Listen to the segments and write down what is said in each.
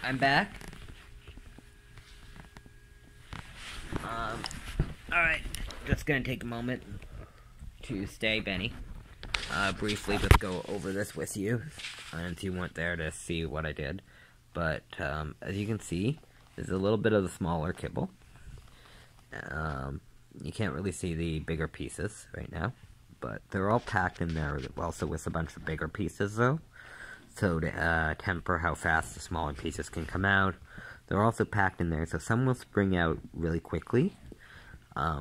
I'm back. Alright, just gonna take a moment to stay, Benny. Briefly just go over this with you, since you weren't there to see what I did. But, as you can see, there's a little bit of the smaller kibble. You can't really see the bigger pieces right now, but they're all packed in there, also with a bunch of bigger pieces, though. So to temper how fast the smaller pieces can come out, they're also packed in there, so some will spring out really quickly,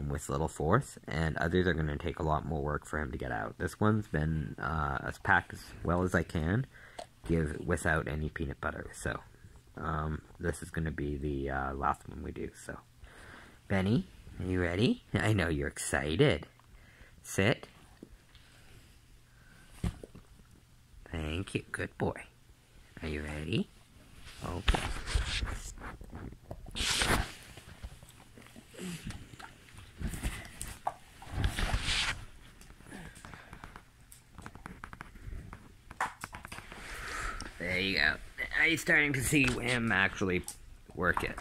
with little force, and others are going to take a lot more work for him to get out. This one's been as packed as well as I can, without any peanut butter, so this is going to be the last one we do. So, Benny, are you ready? I know you're excited. Sit. Thank you. Good boy. Are you ready? Okay. There you go. Are you starting to see him actually work it?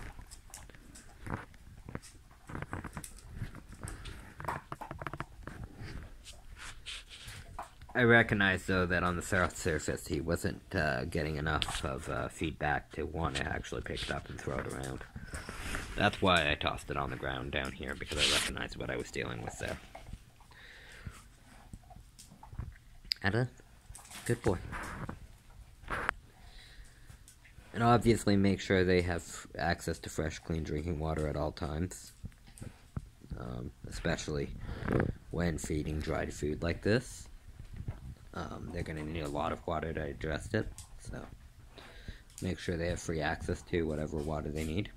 I recognize, though, that on the surface he wasn't getting enough of feedback to want to actually pick it up and throw it around. That's why I tossed it on the ground down here, because I recognized what I was dealing with there. Ada, good boy. And obviously make sure they have access to fresh, clean drinking water at all times. Especially when feeding dried food like this. They're going to need a lot of water to digest it, so make sure they have free access to whatever water they need.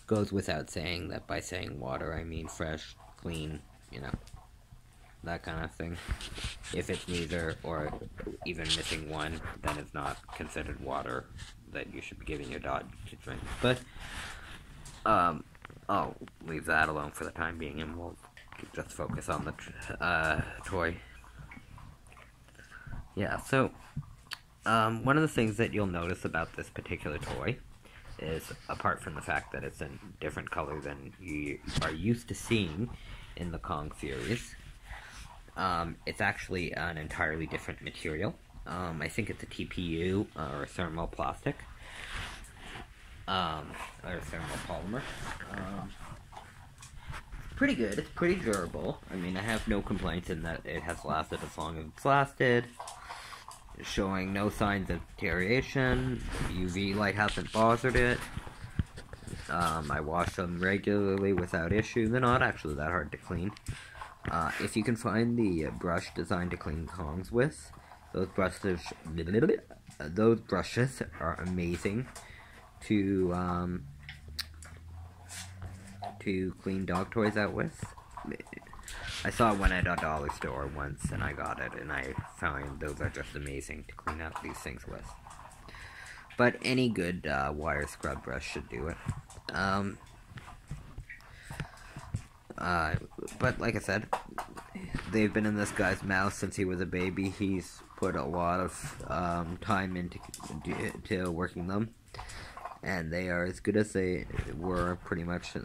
Goes without saying that by saying water I mean fresh, clean, you know, that kind of thing. If it's neither, or even missing one, then it's not considered water that you should be giving your dog to drink. But, I'll leave that alone for the time being, and we'll just focus on the toy. Yeah, so, one of the things that you'll notice about this particular toy is, apart from the fact that it's a different color than you are used to seeing in the Kong series, it's actually an entirely different material. I think it's a TPU, or thermoplastic. Or thermopolymer. Pretty good. It's pretty durable. I mean, I have no complaints in that it has lasted as long as it's lasted. Showing no signs of deterioration. UV light hasn't bothered it. I wash them regularly without issue. They're not actually that hard to clean. If you can find the brush designed to clean Kongs with, those brushes are amazing to clean dog toys out with. I saw one at a dollar store once, and I got it, and I found those are just amazing to clean out these things with. But any good wire scrub brush should do it. But like I said, they've been in this guy's mouth since he was a baby. He's put a lot of time into working them, and they are as good as they were pretty much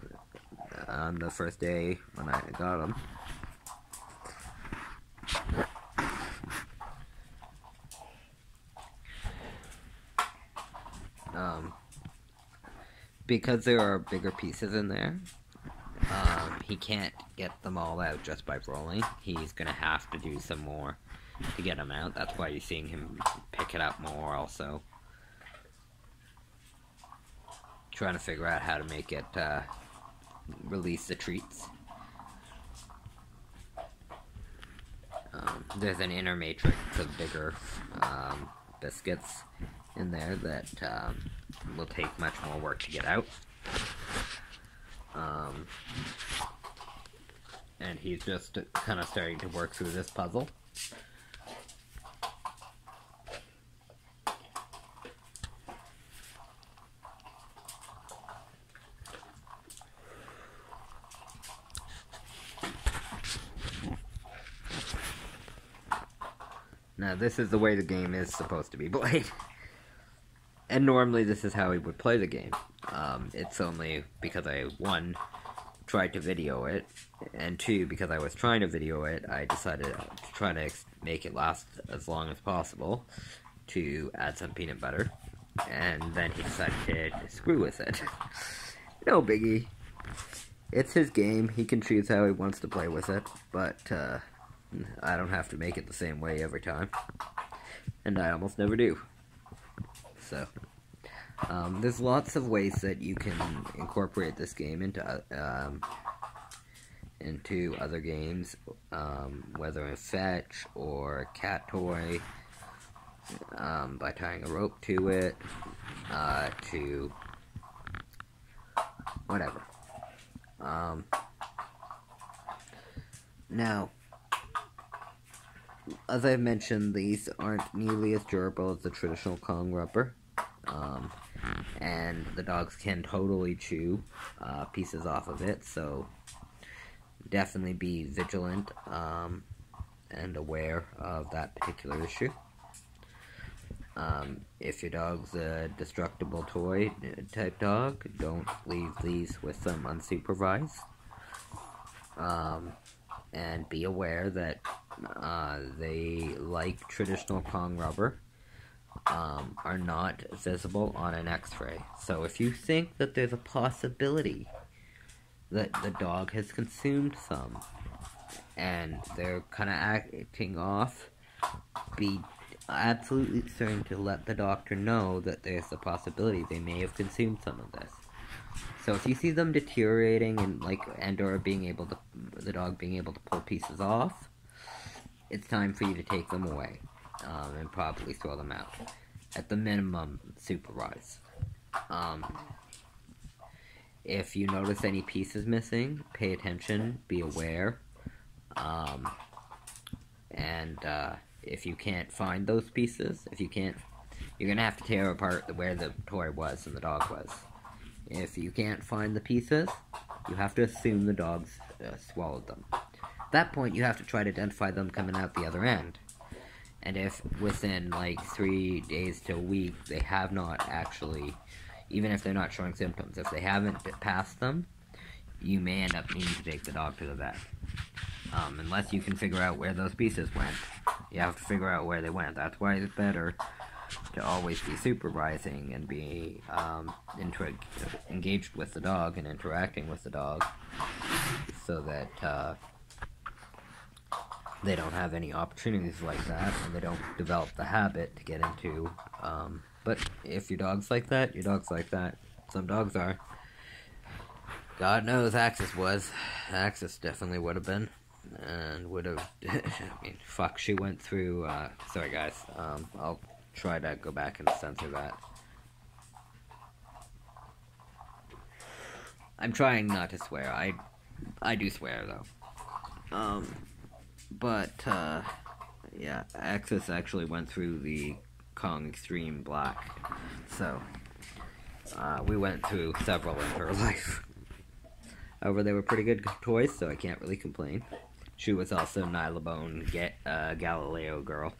on the first day when I got them. Because there are bigger pieces in there, he can't get them all out just by rolling. He's gonna have to do some more to get them out. That's why you're seeing him pick it up more also. Trying to figure out how to make it release the treats. There's an inner matrix of bigger biscuits in there that will take much more work to get out. And he's just kind of starting to work through this puzzle. Now, this is the way the game is supposed to be played. And normally this is how we would play the game. It's only because I, one, tried to video it, and two, because I was trying to video it, I decided to try to make it last as long as possible to add some peanut butter. And then he decided to screw with it. No biggie. It's his game. He can choose how he wants to play with it, but I don't have to make it the same way every time. And I almost never do. So, there's lots of ways that you can incorporate this game into other games, whether in fetch or cat toy, by tying a rope to it, to whatever. Now, as I mentioned, these aren't nearly as durable as the traditional Kong rubber, and the dogs can totally chew pieces off of it, so definitely be vigilant and aware of that particular issue. If your dog's a destructible toy type dog, don't leave these with them unsupervised. And be aware that they, like traditional Kong rubber, are not visible on an x-ray. So if you think that there's a possibility that the dog has consumed some and they're kind of acting off, be absolutely certain to let the doctor know that there's a possibility they may have consumed some of this. So if you see them deteriorating and or the dog being able to pull pieces off, it's time for you to take them away and probably throw them out. At the minimum, supervise. If you notice any pieces missing, pay attention, be aware, and if you can't find those pieces, you're gonna have to tear apart where the toy was and the dog was. If you can't find the pieces, you have to assume the dogs swallowed them. At that point, you have to try to identify them coming out the other end. And if within like 3 days to a week, they have not actually, even if they're not showing symptoms, if they haven't passed them, you may end up needing to take the dog to the vet. Unless you can figure out where those pieces went. You have to figure out where they went. That's why it's better to always be supervising and be engaged with the dog and interacting with the dog, so that they don't have any opportunities like that, and they don't develop the habit to get into. But if your dog's like that, your dog's like that. Some dogs are. God knows Axis was. Axis definitely would have been. And would have. I mean, fuck, she went through. Sorry, guys. I'll try to go back and censor that. I'm trying not to swear. I do swear, though. Yeah, Axis actually went through the Kong Extreme Black. So, we went through several in her life. However, they were pretty good toys, so I can't really complain. She was also Nylabone Galileo girl.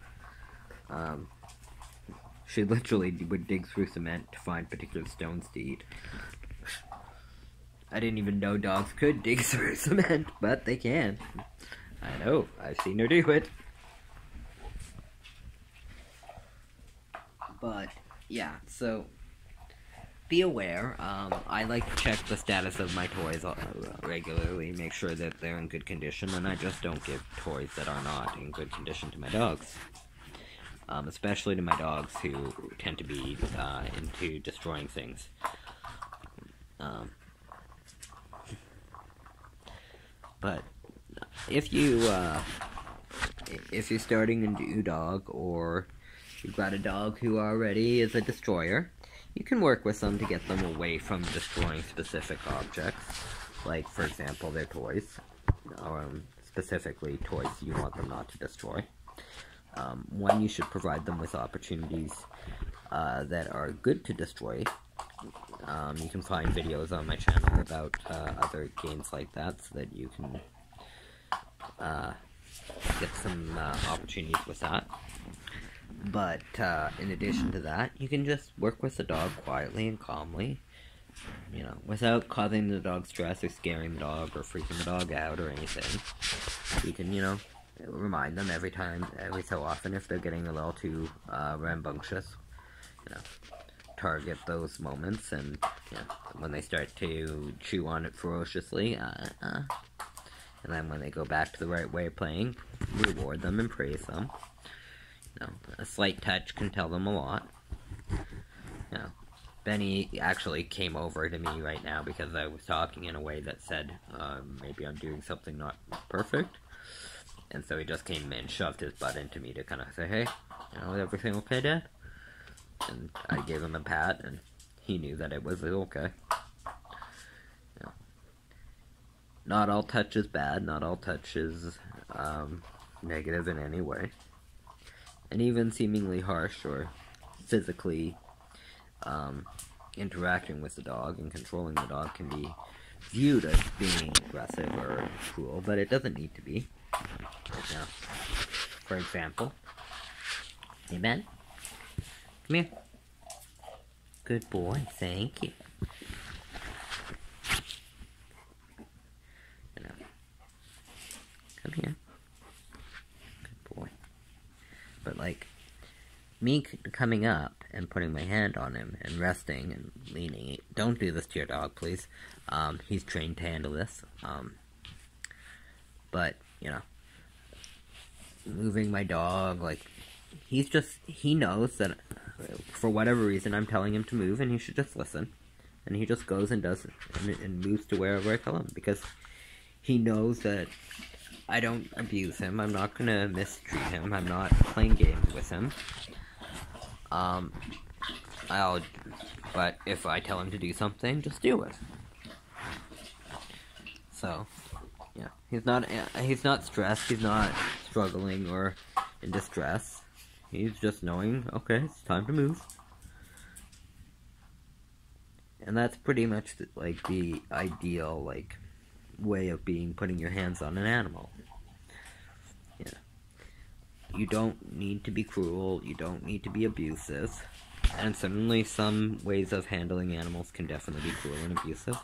She literally would dig through cement to find particular stones to eat. I didn't even know dogs could dig through cement, but they can. I know, I've seen her do it. But, yeah, so be aware. I like to check the status of my toys regularly, make sure that they're in good condition, and I just don't give toys that are not in good condition to my dogs. Especially to my dogs who tend to be into destroying things. But if you're starting a new dog, or you've got a dog who already is a destroyer, you can work with them to get them away from destroying specific objects, like, for example, their toys, or specifically toys you want them not to destroy. One, you should provide them with opportunities that are good to destroy. You can find videos on my channel about other games like that, so that you can get some opportunities with that. But in addition to that, you can just work with the dog quietly and calmly, you know, without causing the dog stress or scaring the dog or freaking the dog out or anything. You can, you know, remind them every so often if they're getting a little too rambunctious, you know, target those moments, and you know, when they start to chew on it ferociously, and then when they go back to the right way of playing, reward them and praise them. You know, a slight touch can tell them a lot. You know, Benny actually came over to me right now because I was talking in a way that said, maybe I'm doing something not perfect. And so he just came and shoved his butt into me to kind of say, hey, you know, is everything okay, Dad? And I gave him a pat, and he knew that it was okay. You know, not all touch is bad, not all touch is negative in any way. And even seemingly harsh or physically interacting with the dog and controlling the dog can be viewed as being aggressive or cruel, but it doesn't need to be. Now, for example, hey Ben, come here. Good boy, thank you. You know, come here. Good boy. But like, me coming up and putting my hand on him and resting and leaning, don't do this to your dog, please. He's trained to handle this. But, you know, moving my dog, like, he knows that for whatever reason I'm telling him to move, and he should just listen. And he just goes and does it, and moves to wherever I tell him, because he knows that I don't abuse him, I'm not gonna mistreat him, I'm not playing games with him. But if I tell him to do something, just do it. So, yeah, he's not stressed, he's not struggling or in distress. He's just knowing, okay, it's time to move. And that's pretty much the ideal, like, way of putting your hands on an animal. Yeah. You don't need to be cruel, you don't need to be abusive. And certainly some ways of handling animals can definitely be cruel and abusive.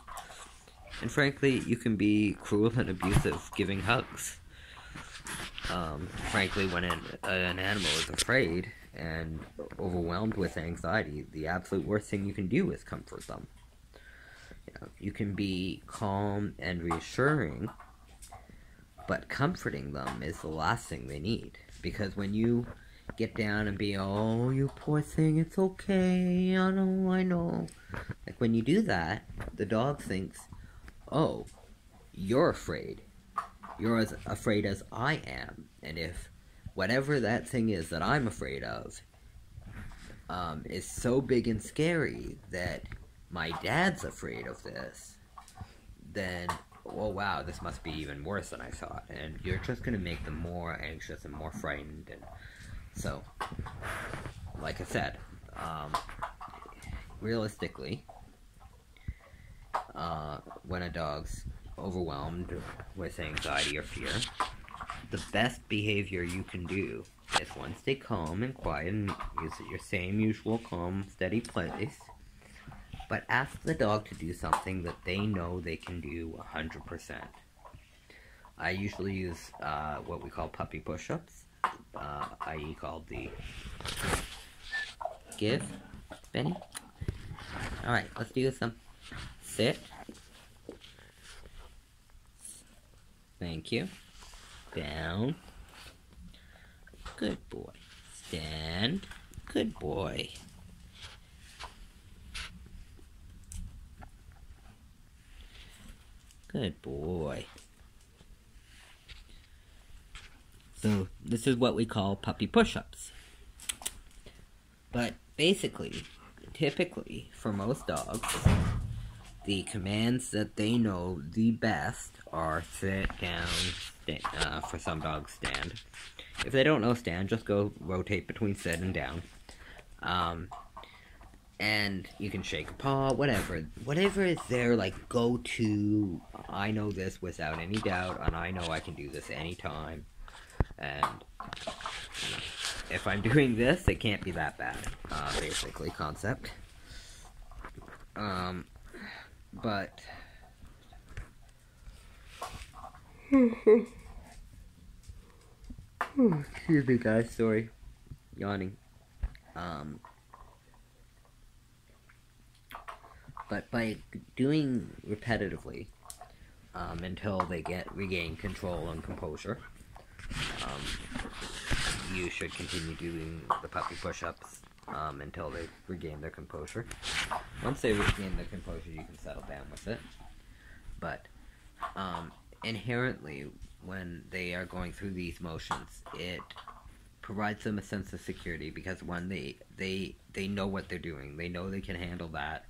And frankly, you can be cruel and abusive giving hugs. Frankly, when an animal is afraid and overwhelmed with anxiety, the absolute worst thing you can do is comfort them. You know, you can be calm and reassuring, but comforting them is the last thing they need. Because when you get down and be, oh, you poor thing, it's okay, I know. Like, when you do that, the dog thinks, oh, you're afraid. You're as afraid as I am. And if whatever that thing is that I'm afraid of is so big and scary that my dad's afraid of this, then, oh wow, this must be even worse than I thought. And you're just going to make them more anxious and more frightened. And so, like I said, realistically, when a dog's overwhelmed with anxiety or fear, the best behavior you can do is, one, stay calm and quiet and use your same usual calm, steady place, but ask the dog to do something that they know they can do 100%. I usually use what we call puppy push-ups, i.e. called the give, Benny. Alright, let's do some sit. Thank you. Down. Good boy. Stand. Good boy. Good boy. So, this is what we call puppy push-ups. But basically, typically, for most dogs, the commands that they know the best are sit, down, for some dogs, stand. If they don't know stand, just go rotate between sit and down. And you can shake a paw, whatever is their, like, go-to, I know this without any doubt, and I know I can do this anytime. And, you know, if I'm doing this, it can't be that bad, basically, concept. But... excuse me, guys, sorry. Yawning. But by doing repetitively, until they regain control and composure, you should continue doing the puppy push-ups until they regain their composure. Once they regain their composure, you can settle down with it. But inherently, when they are going through these motions, it provides them a sense of security, because one, they know what they're doing. They know they can handle that.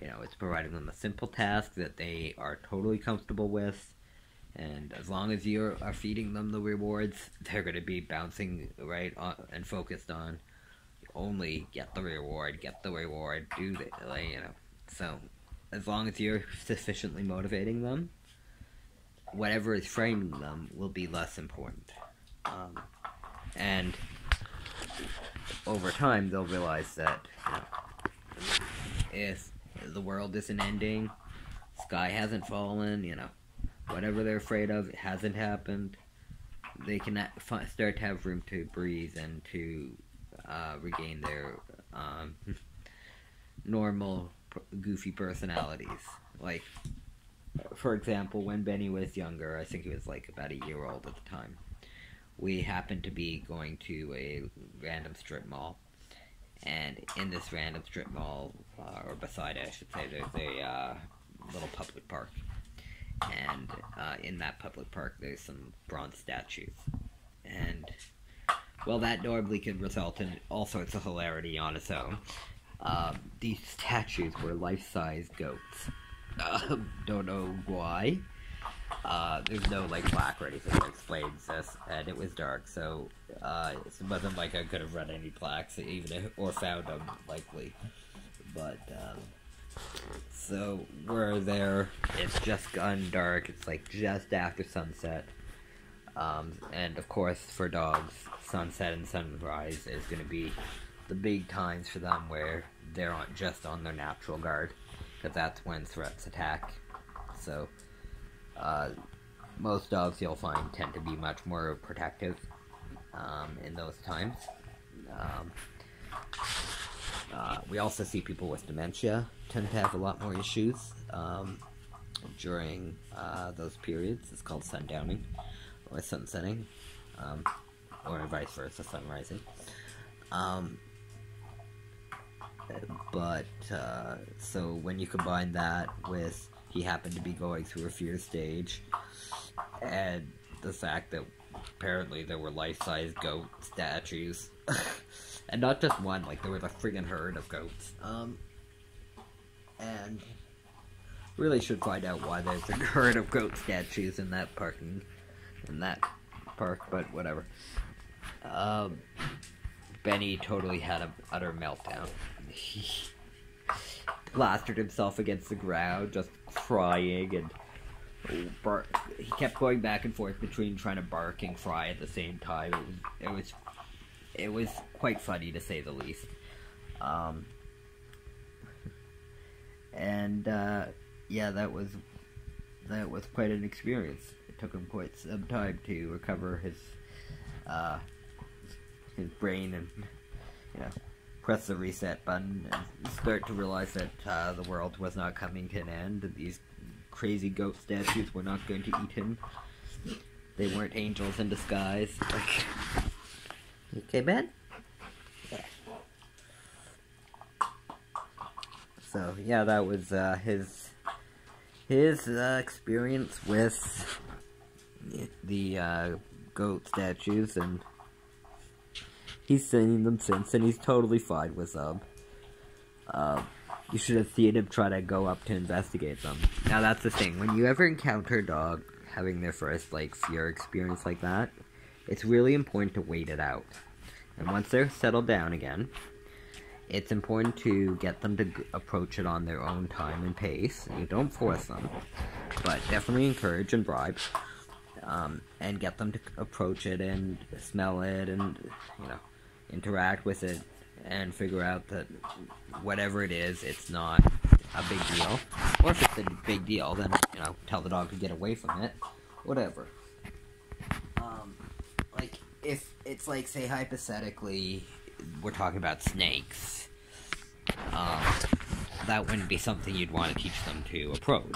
You know, it's providing them a simple task that they are totally comfortable with, and as long as you are feeding them the rewards, they're going to be bouncing right on and focused on only get the reward, do the, you know. So, as long as you're sufficiently motivating them, whatever is framing them will be less important. And over time, they'll realize that, you know, if the world isn't ending, sky hasn't fallen, you know, whatever they're afraid of, it hasn't happened, they can start to have room to breathe and to regain their normal, goofy personalities. Like, for example, when Benny was younger, I think he was like about a year old at the time, we happened to be going to a random strip mall. And in this random strip mall, or beside it, I should say, there's a little public park. And in that public park, there's some bronze statues. And, well, that normally could result in all sorts of hilarity on its own. These statues were life-size goats. Don't know why. There's no, like, plaque or anything that explains this, and it was dark, so it wasn't like I could have read any plaques, or found them, likely. But, so we're there, it's just gone dark, it's like just after sunset, and of course, for dogs, sunset and sunrise is going to be the big times for them where they're just on their natural guard, because that's when threats attack. So, most dogs you'll find tend to be much more protective in those times. We also see people with dementia tend to have a lot more issues during those periods. It's called sundowning or sunsetting, or vice versa, sunrising. So when you combine that with he happened to be going through a fear stage, and the fact that apparently there were life-size goat statues, and not just one, like there was a friggin' herd of goats, and really should find out why there's a herd of goat statues in that park, but whatever. Benny totally had an utter meltdown. He plastered himself against the ground, just crying, and he kept going back and forth between trying to bark and cry at the same time. It was quite funny, to say the least. Yeah, that was quite an experience. It took him quite some time to recover his brain and, you know, press the reset button and start to realize that the world was not coming to an end, and these crazy goat statues were not going to eat him. They weren't angels in disguise. Like, okay, Ben? Yeah. So, yeah, that was his experience with the goat statues, and he's seen them since, and he's totally fine with them. You should have seen him try to go up to investigate them. Now, that's the thing. When you ever encounter a dog having their first, like, fear experience like that, it's really important to wait it out. And once they're settled down again, it's important to get them to approach it on their own time and pace. You don't force them, but definitely encourage and bribe. And get them to approach it and smell it and, you know, interact with it, and figure out that whatever it is, it's not a big deal. Or if it's a big deal, then, you know, tell the dog to get away from it. Whatever. Like, if it's like, say, hypothetically, we're talking about snakes, that wouldn't be something you'd want to teach them to approach.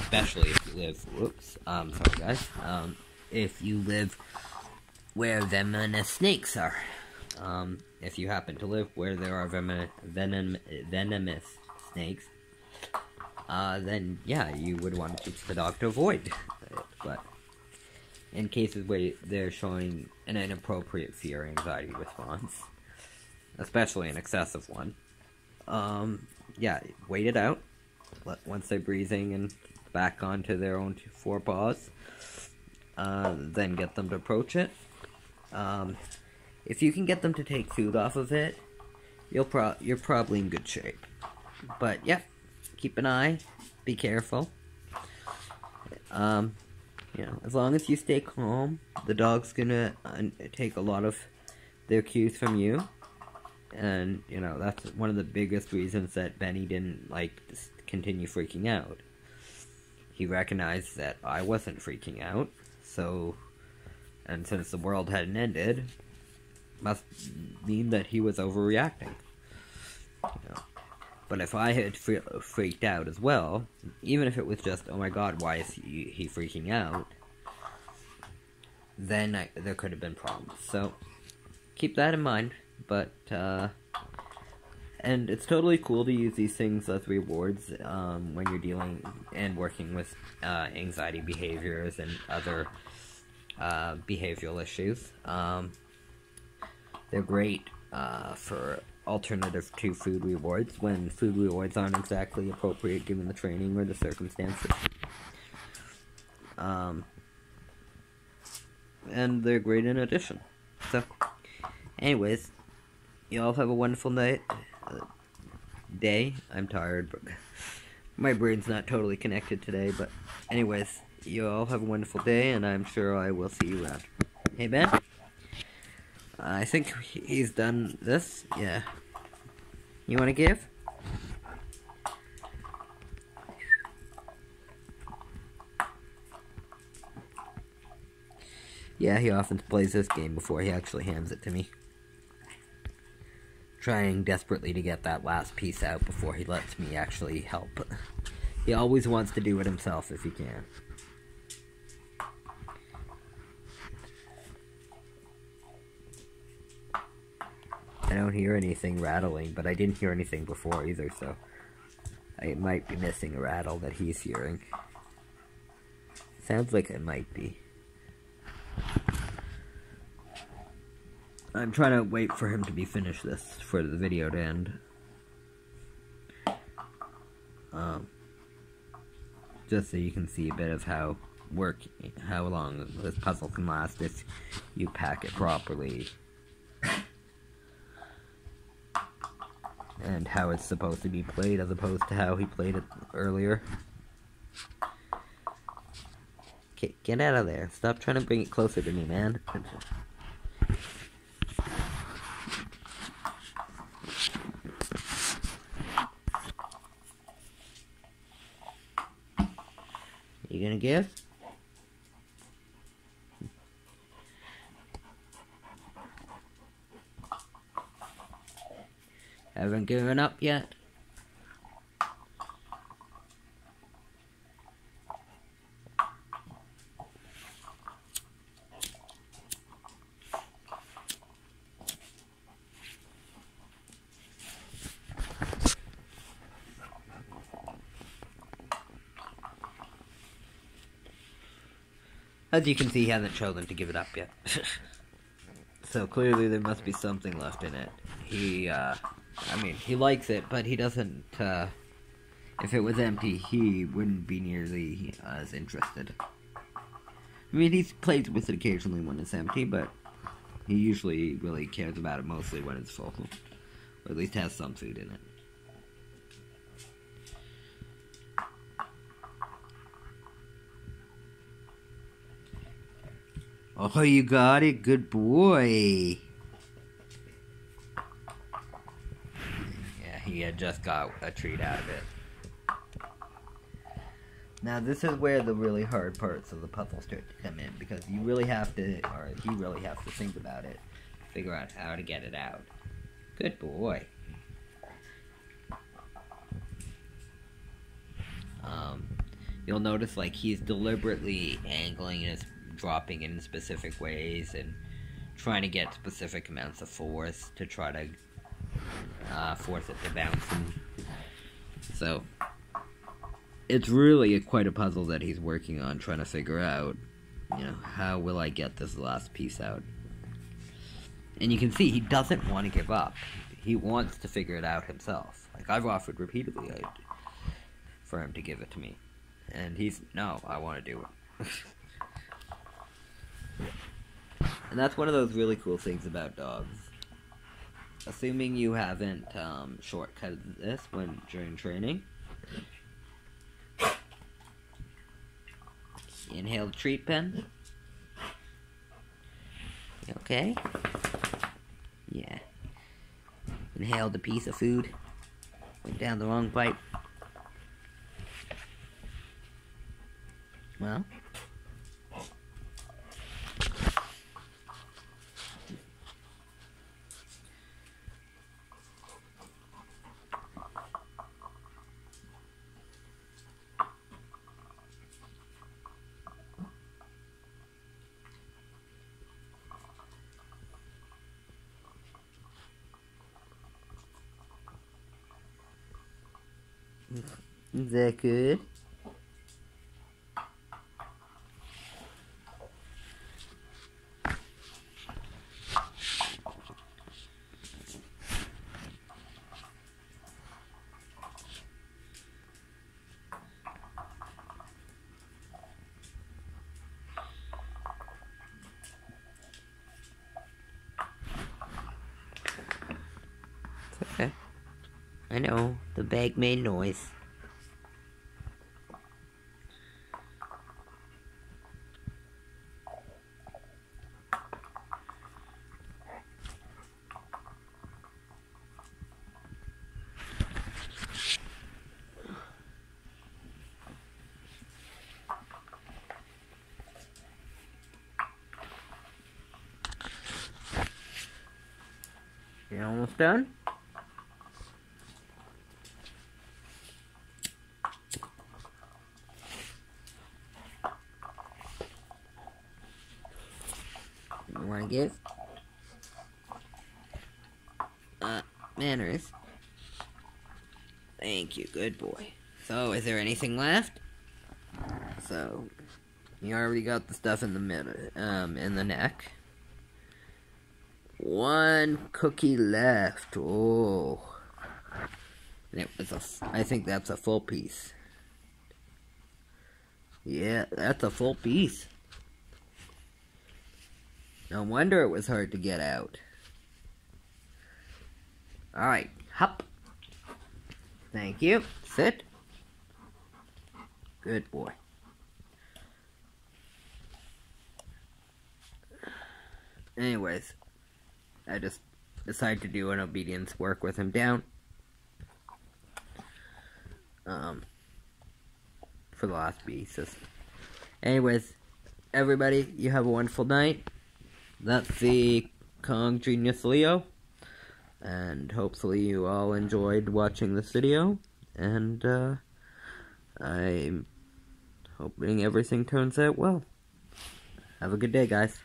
Especially if you live, sorry guys, if you live where venomous snakes are. If you happen to live where there are venomous snakes, then yeah, you would want to teach the dog to avoid it. But in cases where they're showing an inappropriate fear or anxiety response, especially an excessive one, yeah, wait it out. Once they're breathing and back onto their own four paws, then get them to approach it. If you can get them to take food off of it, you're probably in good shape. But yeah, keep an eye, be careful. You know, as long as you stay calm, the dog's gonna take a lot of their cues from you. And, you know, that's one of the biggest reasons that Benny didn't, like, continue freaking out. He recognized that I wasn't freaking out, so, and since the world hadn't ended, must mean that he was overreacting. You know. But if I had freaked out as well, even if it was just, oh my god, why is he freaking out, then there could have been problems. So, keep that in mind. But, and it's totally cool to use these things as rewards, when you're dealing and working with, anxiety behaviors and other, behavioral issues. They're great, for alternative to food rewards, when food rewards aren't exactly appropriate given the training or the circumstances. And they're great in addition. So, anyways, you all have a wonderful night, day. I'm tired, but my brain's not totally connected today, but anyways, you all have a wonderful day, and I'm sure I will see you around. Hey, Ben? I think he's done this, yeah. You wanna give? Yeah, he often plays this game before he actually hands it to me. Trying desperately to get that last piece out before he lets me actually help. He always wants to do it himself if he can. I don't hear anything rattling, but I didn't hear anything before either, so I might be missing a rattle that he's hearing. Sounds like it might be. I'm trying to wait for him to be finished this for the video to end. Just so you can see a bit of how long this puzzle can last if you pack it properly. And how it's supposed to be played as opposed to how he played it earlier. Okay, get out of there. Stop trying to bring it closer to me, man. You gonna give? Haven't given up yet? As you can see, he hasn't chosen to give it up yet. So clearly there must be something left in it. I mean, he likes it, but he doesn't, if it was empty, he wouldn't be nearly as interested. I mean, he plays with it occasionally when it's empty, but he usually really cares about it mostly when it's full. Or at least has some food in it. Oh, you got it? Good boy. he had just got a treat out of it. Now this is where the really hard parts of the puzzle start to come in, because you really have to, or he really has to think about it, figure out how to get it out. Good boy. You'll notice like he's deliberately angling and dropping it in specific ways and trying to get specific amounts of force to try to force it to bounce. So it's really quite a puzzle that he's working on, trying to figure out, you know, how will I get this last piece out? And you can see he doesn't want to give up. He wants to figure it out himself. Like, I've offered repeatedly for him to give it to me. And he's, no, I want to do it. And that's one of those really cool things about dogs. Assuming you haven't shortcutted this during training. Inhale the treat pen. Okay. Yeah. Inhale the piece of food. Went down the wrong pipe. Well. Is that good? It's okay. I know, the bag made noise. You almost done? You wanna give? Manners. Thank you, good boy. So, is there anything left? So, you already got the stuff in the middle, in the neck. One cookie left. Oh. And it was I think that's a full piece. Yeah, that's a full piece. No wonder it was hard to get out. Alright, hop. Thank you. Sit. Good boy. Anyways, I just decided to do an obedience work with him down. For the last pieces. Anyways, everybody, you have a wonderful night. That's the Kong Genius Leo. And hopefully you all enjoyed watching this video. And I'm hoping everything turns out well. Have a good day, guys.